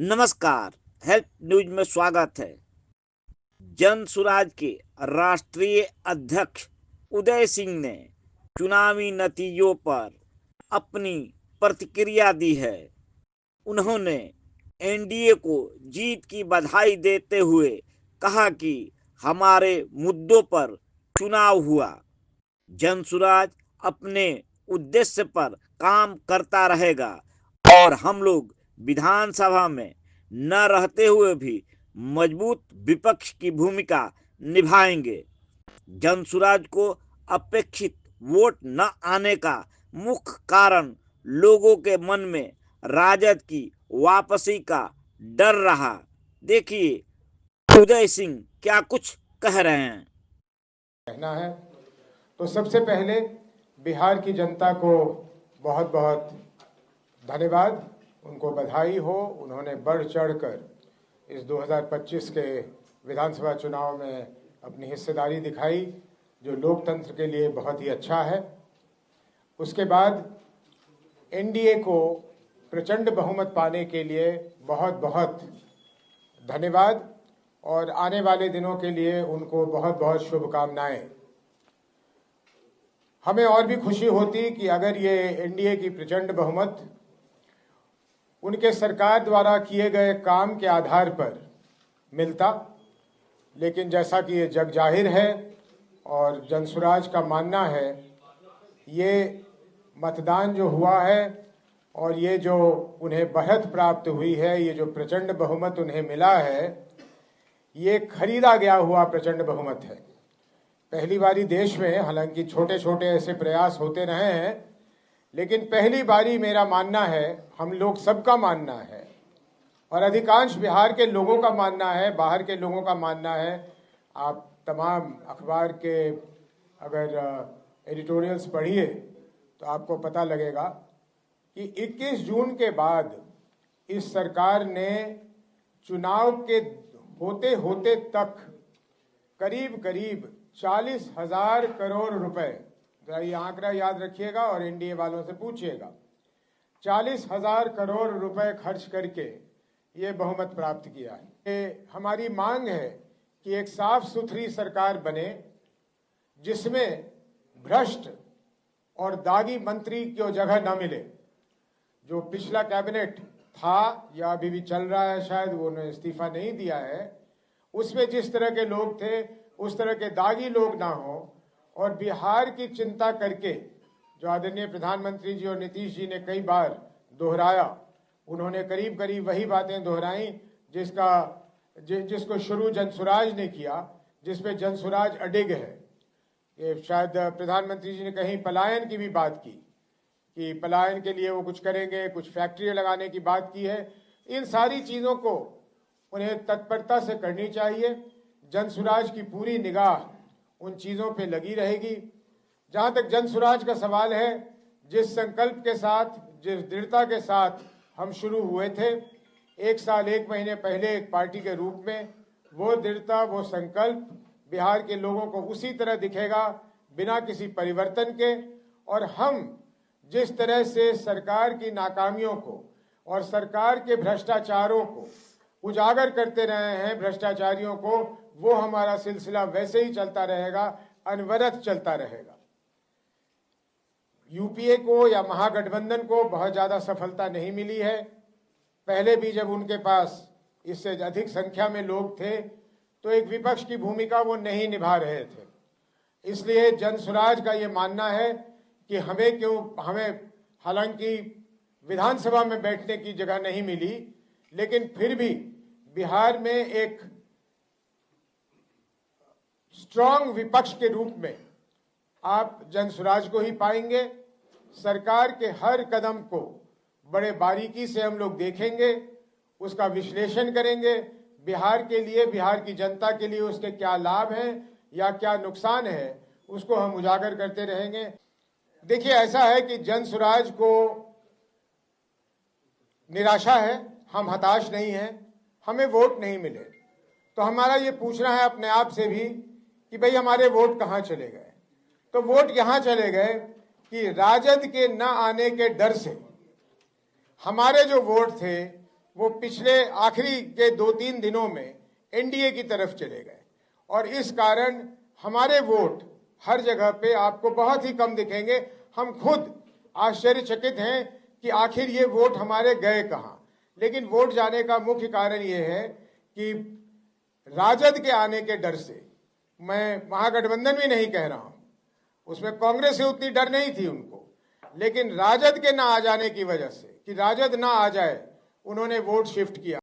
नमस्कार। Help news में स्वागत है। जन सुराज के राष्ट्रीय अध्यक्ष उदय सिंह ने चुनावी नतीजों पर अपनी प्रतिक्रिया दी है। उन्होंने एनडीए को जीत की बधाई देते हुए कहा कि हमारे मुद्दों पर चुनाव हुआ। जनसुराज अपने उद्देश्य पर काम करता रहेगा और हम लोग विधानसभा में न रहते हुए भी मजबूत विपक्ष की भूमिका निभाएंगे। जनसुराज को अपेक्षित वोट न आने का मुख्य कारण लोगों के मन में राजद की वापसी का डर रहा। देखिए उदय सिंह क्या कुछ कह रहे हैं। कहना है तो सबसे पहले बिहार की जनता को बहुत बहुत धन्यवाद, उनको बधाई हो। उन्होंने बढ़ चढ़कर इस 2025 के विधानसभा चुनाव में अपनी हिस्सेदारी दिखाई, जो लोकतंत्र के लिए बहुत ही अच्छा है। उसके बाद एनडीए को प्रचंड बहुमत पाने के लिए बहुत बहुत धन्यवाद और आने वाले दिनों के लिए उनको बहुत बहुत शुभकामनाएं। हमें और भी खुशी होती कि अगर ये एनडीए की प्रचंड बहुमत उनके सरकार द्वारा किए गए काम के आधार पर मिलता, लेकिन जैसा कि ये जग जाहिर है और जनसुराज का मानना है, ये मतदान जो हुआ है और ये जो उन्हें बढ़त प्राप्त हुई है, ये जो प्रचंड बहुमत उन्हें मिला है, ये खरीदा गया हुआ प्रचंड बहुमत है। पहली बारी देश में, हालांकि छोटे छोटे ऐसे प्रयास होते रहे हैं, लेकिन पहली बारी मेरा मानना है, हम लोग सबका मानना है और अधिकांश बिहार के लोगों का मानना है, बाहर के लोगों का मानना है। आप तमाम अखबार के अगर एडिटोरियल्स पढ़िए तो आपको पता लगेगा कि 21 जून के बाद इस सरकार ने चुनाव के होते होते तक करीब करीब 40,000 करोड़ रुपए, ये आंकड़ा याद रखिएगा और एनडीए वालों से पूछिएगा, 40,000 करोड़ रुपए खर्च करके ये बहुमत प्राप्त किया है। ये हमारी मांग है कि एक साफ सुथरी सरकार बने जिसमें भ्रष्ट और दागी मंत्री की जगह न मिले। जो पिछला कैबिनेट था या अभी भी चल रहा है, शायद वो ने इस्तीफा नहीं दिया है, उसमें जिस तरह के लोग थे उस तरह के दागी लोग ना हो और बिहार की चिंता करके, जो आदरणीय प्रधानमंत्री जी और नीतीश जी ने कई बार दोहराया, उन्होंने करीब करीब वही बातें दोहराई जिसको शुरू जनसुराज ने किया, जिसपे जनसुराज अडिग है। ये शायद प्रधानमंत्री जी ने कहीं पलायन की भी बात की कि पलायन के लिए वो कुछ करेंगे, कुछ फैक्ट्रियां लगाने की बात की है। इन सारी चीज़ों को उन्हें तत्परता से करनी चाहिए। जनसुराज की पूरी निगाह उन चीज़ों पे लगी रहेगी। जहाँ तक जनसुराज का सवाल है, जिस संकल्प के साथ, जिस दृढ़ता के साथ हम शुरू हुए थे 1 साल 1 महीने पहले एक पार्टी के रूप में, वो दृढ़ता, वो संकल्प बिहार के लोगों को उसी तरह दिखेगा, बिना किसी परिवर्तन के। और हम जिस तरह से सरकार की नाकामियों को और सरकार के भ्रष्टाचारों को उजागर करते रहे हैं, भ्रष्टाचारियों को, वो हमारा सिलसिला वैसे ही चलता रहेगा, अनवरत चलता रहेगा। यूपीए को या महागठबंधन को बहुत ज्यादा सफलता नहीं मिली है। पहले भी जब उनके पास इससे अधिक संख्या में लोग थे तो एक विपक्ष की भूमिका वो नहीं निभा रहे थे। इसलिए जनसुराज का ये मानना है कि हमें हालांकि विधानसभा में बैठने की जगह नहीं मिली, लेकिन फिर भी बिहार में एक स्ट्रांग विपक्ष के रूप में आप जनसुराज को ही पाएंगे। सरकार के हर कदम को बड़े बारीकी से हम लोग देखेंगे, उसका विश्लेषण करेंगे। बिहार के लिए, बिहार की जनता के लिए उसके क्या लाभ हैं या क्या नुकसान है, उसको हम उजागर करते रहेंगे। देखिए, ऐसा है कि जनसुराज को निराशा है, हम हताश नहीं हैं। हमें वोट नहीं मिले तो हमारा ये पूछना है अपने आप से भी कि भाई हमारे वोट कहाँ चले गए। तो वोट यहाँ चले गए कि राजद के न आने के डर से हमारे जो वोट थे वो पिछले आखिरी के 2-3 दिनों में एनडीए की तरफ चले गए और इस कारण हमारे वोट हर जगह पे आपको बहुत ही कम दिखेंगे। हम खुद आश्चर्यचकित हैं कि आखिर ये वोट हमारे गए कहां। लेकिन वोट जाने का मुख्य कारण ये है कि राजद के आने के डर से, मैं महागठबंधन भी नहीं कह रहा हूं, उसमें कांग्रेस से उतनी डर नहीं थी उनको, लेकिन राजद के ना आ जाने की वजह से, कि राजद ना आ जाए, उन्होंने वोट शिफ्ट किया।